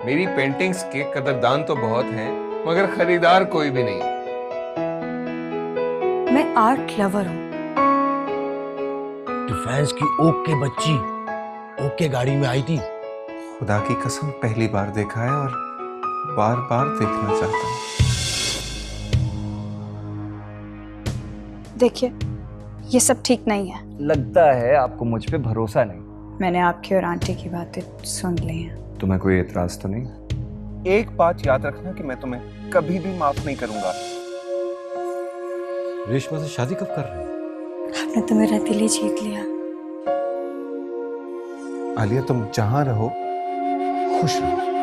मेरी पेंटिंग्स के कदरदान तो बहुत हैं, मगर खरीदार कोई भी नहीं। मैं आर्ट लवर हूँ। डिफेंस की ओक के बच्ची ओक के गाड़ी में आई थी। खुदा की कसम पहली बार देखा है और बार बार देखना चाहता हूँ। देखिए, ये सब ठीक नहीं है। लगता है आपको मुझ पे भरोसा नहीं। मैंने आपकी और आंटी की बातें सुन ली हैं। तुम्हें कोई एतराज तो नहीं? एक बात याद रखना कि मैं तुम्हें कभी भी माफ नहीं करूंगा। रेशमा से शादी कब कर रहे हैं? आपने तो मेरा दिल ही जीत लिया। आलिया, तुम जहां रहो खुश रहो।